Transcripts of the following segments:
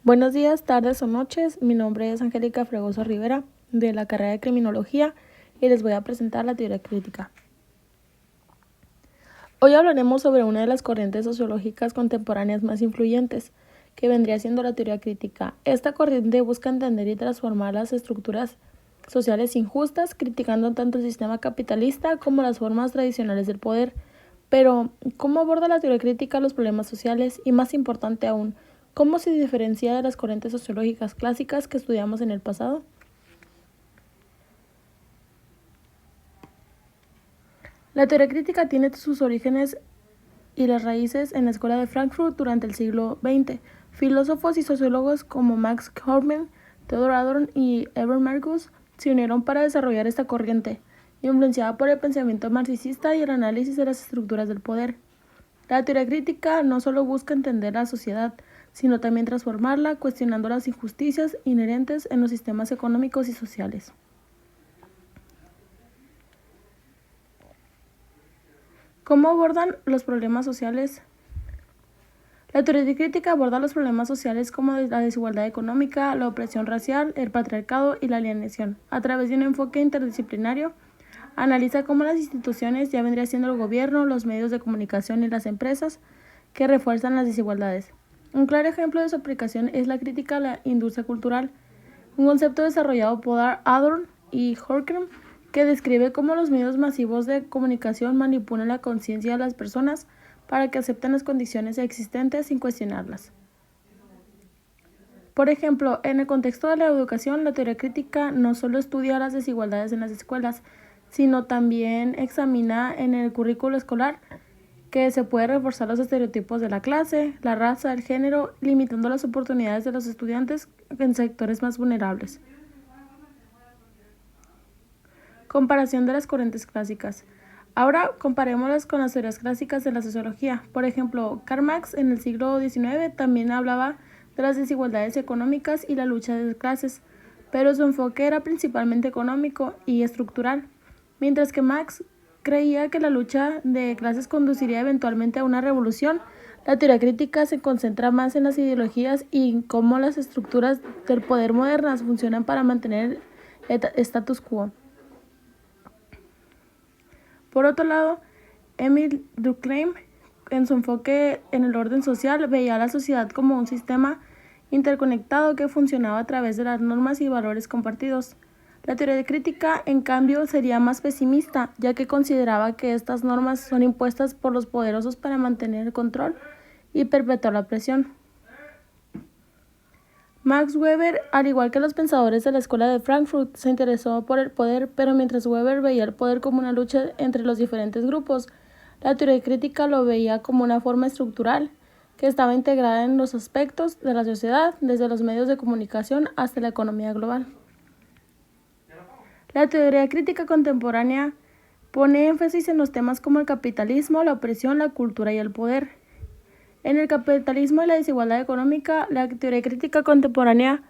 Buenos días, tardes o noches. Mi nombre es Angélica Fregoso Rivera, de la carrera de Criminología, y les voy a presentar la teoría crítica. Hoy hablaremos sobre una de las corrientes sociológicas contemporáneas más influyentes, que vendría siendo la teoría crítica. Esta corriente busca entender y transformar las estructuras sociales injustas, criticando tanto el sistema capitalista como las formas tradicionales del poder. Pero, ¿cómo aborda la teoría crítica los problemas sociales? Y más importante aún, ¿cómo se diferencia de las corrientes sociológicas clásicas que estudiamos en el pasado? La teoría crítica tiene sus orígenes y las raíces en la Escuela de Frankfurt durante el siglo XX. Filósofos y sociólogos como Max Horkheimer, Theodor Adorno y Herbert Marcuse se unieron para desarrollar esta corriente, influenciada por el pensamiento marxista y el análisis de las estructuras del poder. La teoría crítica no solo busca entender la sociedad, sino también transformarla, cuestionando las injusticias inherentes en los sistemas económicos y sociales. ¿Cómo abordan los problemas sociales? La teoría crítica aborda los problemas sociales como la desigualdad económica, la opresión racial, el patriarcado y la alienación. A través de un enfoque interdisciplinario, analiza cómo las instituciones, ya vendría siendo el gobierno, los medios de comunicación y las empresas, que refuerzan las desigualdades. Un claro ejemplo de su aplicación es la crítica a la industria cultural, un concepto desarrollado por Adorno y Horkheimer que describe cómo los medios masivos de comunicación manipulan la conciencia de las personas para que acepten las condiciones existentes sin cuestionarlas. Por ejemplo, en el contexto de la educación, la teoría crítica no solo estudia las desigualdades en las escuelas, sino también examina en el currículo escolar que se puede reforzar los estereotipos de la clase, la raza, el género, limitando las oportunidades de los estudiantes en sectores más vulnerables. Comparación de las corrientes clásicas. Ahora comparémoslas con las teorías clásicas de la sociología. Por ejemplo, Karl Marx en el siglo XIX también hablaba de las desigualdades económicas y la lucha de clases, pero su enfoque era principalmente económico y estructural, mientras que Marx creía que la lucha de clases conduciría eventualmente a una revolución. La teoría crítica se concentra más en las ideologías y en cómo las estructuras del poder modernas funcionan para mantener el status quo. Por otro lado, Émile Durkheim, en su enfoque en el orden social, veía a la sociedad como un sistema interconectado que funcionaba a través de las normas y valores compartidos. La teoría crítica, en cambio, sería más pesimista, ya que consideraba que estas normas son impuestas por los poderosos para mantener el control y perpetuar la opresión. Max Weber, al igual que los pensadores de la Escuela de Frankfurt, se interesó por el poder, pero mientras Weber veía el poder como una lucha entre los diferentes grupos, la teoría crítica lo veía como una forma estructural que estaba integrada en los aspectos de la sociedad, desde los medios de comunicación hasta la economía global. La teoría crítica contemporánea pone énfasis en los temas como el capitalismo, la opresión, la cultura y el poder. En el capitalismo y la desigualdad económica, la teoría crítica contemporánea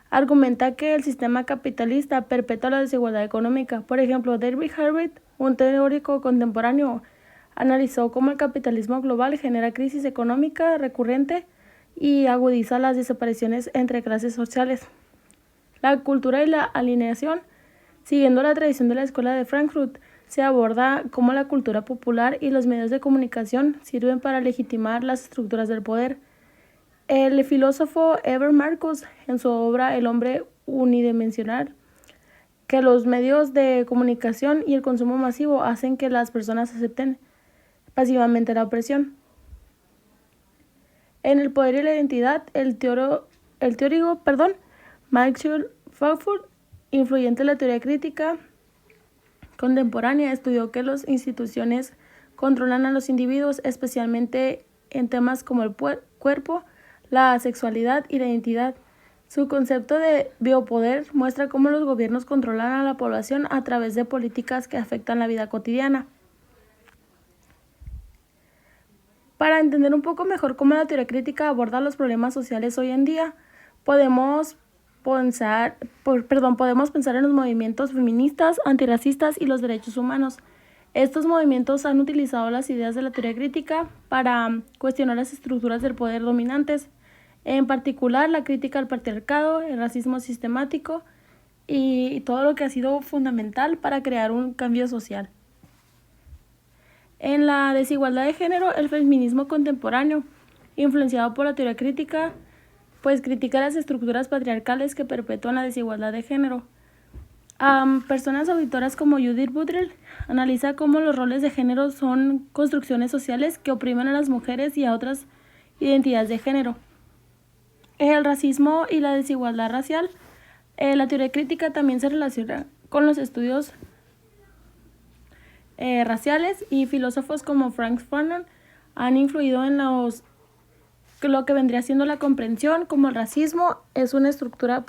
argumenta que el sistema capitalista perpetúa la desigualdad económica. Por ejemplo, David Harvey, un teórico contemporáneo, analizó cómo el capitalismo global genera crisis económica recurrente y agudiza las desapariciones entre clases sociales. La cultura y la alienación, siguiendo la tradición de la Escuela de Frankfurt, se aborda cómo la cultura popular y los medios de comunicación sirven para legitimar las estructuras del poder. El filósofo Herbert Marcuse, en su obra El hombre unidimensional, que los medios de comunicación y el consumo masivo hacen que las personas acepten pasivamente la opresión. En El poder y la identidad, el teórico Michael Frankfurt, influyente en la teoría crítica contemporánea, estudió que las instituciones controlan a los individuos, especialmente en temas como el cuerpo, la sexualidad y la identidad. Su concepto de biopoder muestra cómo los gobiernos controlan a la población a través de políticas que afectan la vida cotidiana. Para entender un poco mejor cómo la teoría crítica aborda los problemas sociales hoy en día, podemos pensar en los movimientos feministas, antirracistas y los derechos humanos. Estos movimientos han utilizado las ideas de la teoría crítica para cuestionar las estructuras del poder dominantes. En particular, la crítica al patriarcado, el racismo sistemático y todo lo que ha sido fundamental para crear un cambio social. En la desigualdad de género, el feminismo contemporáneo, influenciado por la teoría crítica, pues critica las estructuras patriarcales que perpetúan la desigualdad de género. Personas auditoras como Judith Butler analiza cómo los roles de género son construcciones sociales que oprimen a las mujeres y a otras identidades de género. El racismo y la desigualdad racial. La teoría crítica también se relaciona con los estudios raciales, y filósofos como Frank Fanon han influido en lo que vendría siendo la comprensión, como el racismo es una estructura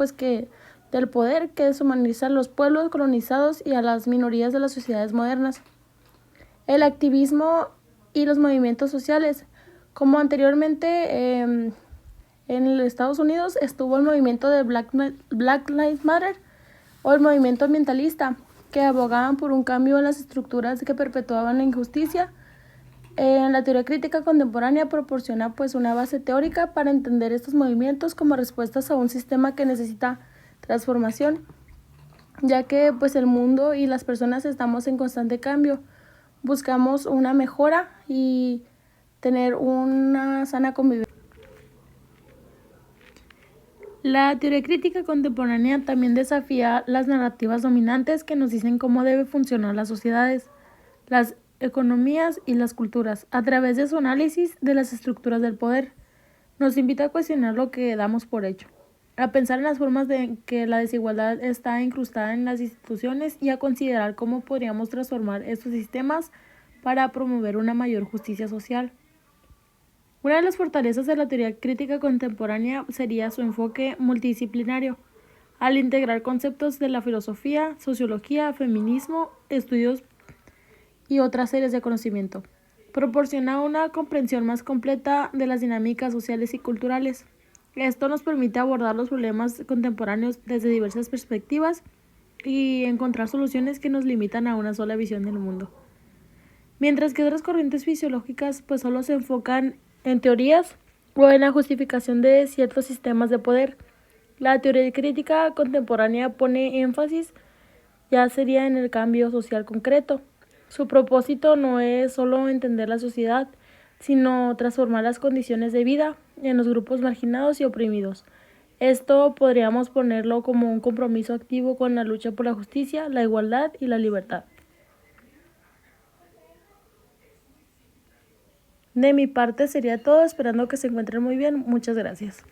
del poder que deshumaniza a los pueblos colonizados y a las minorías de las sociedades modernas. El activismo y los movimientos sociales, como anteriormente en los Estados Unidos estuvo el movimiento de Black Lives Matter o el movimiento ambientalista, que abogaban por un cambio en las estructuras que perpetuaban la injusticia. La teoría crítica contemporánea proporciona una base teórica para entender estos movimientos como respuestas a un sistema que necesita transformación, ya que el mundo y las personas estamos en constante cambio. Buscamos una mejora y tener una sana convivencia. La teoría crítica contemporánea también desafía las narrativas dominantes que nos dicen cómo deben funcionar las sociedades, las economías y las culturas, a través de su análisis de las estructuras del poder. Nos invita a cuestionar lo que damos por hecho, a pensar en las formas de que la desigualdad está incrustada en las instituciones y a considerar cómo podríamos transformar estos sistemas para promover una mayor justicia social. Una de las fortalezas de la teoría crítica contemporánea sería su enfoque multidisciplinario, al integrar conceptos de la filosofía, sociología, feminismo, estudios y otras áreas de conocimiento. Proporciona una comprensión más completa de las dinámicas sociales y culturales. Esto nos permite abordar los problemas contemporáneos desde diversas perspectivas y encontrar soluciones que nos limitan a una sola visión del mundo. Mientras que otras corrientes fisiológicas solo se enfocan en teorías o en la justificación de ciertos sistemas de poder. La teoría crítica contemporánea pone énfasis ya sería en el cambio social concreto. Su propósito no es solo entender la sociedad, sino transformar las condiciones de vida en los grupos marginados y oprimidos. Esto podríamos ponerlo como un compromiso activo con la lucha por la justicia, la igualdad y la libertad. De mi parte sería todo, esperando que se encuentren muy bien. Muchas gracias.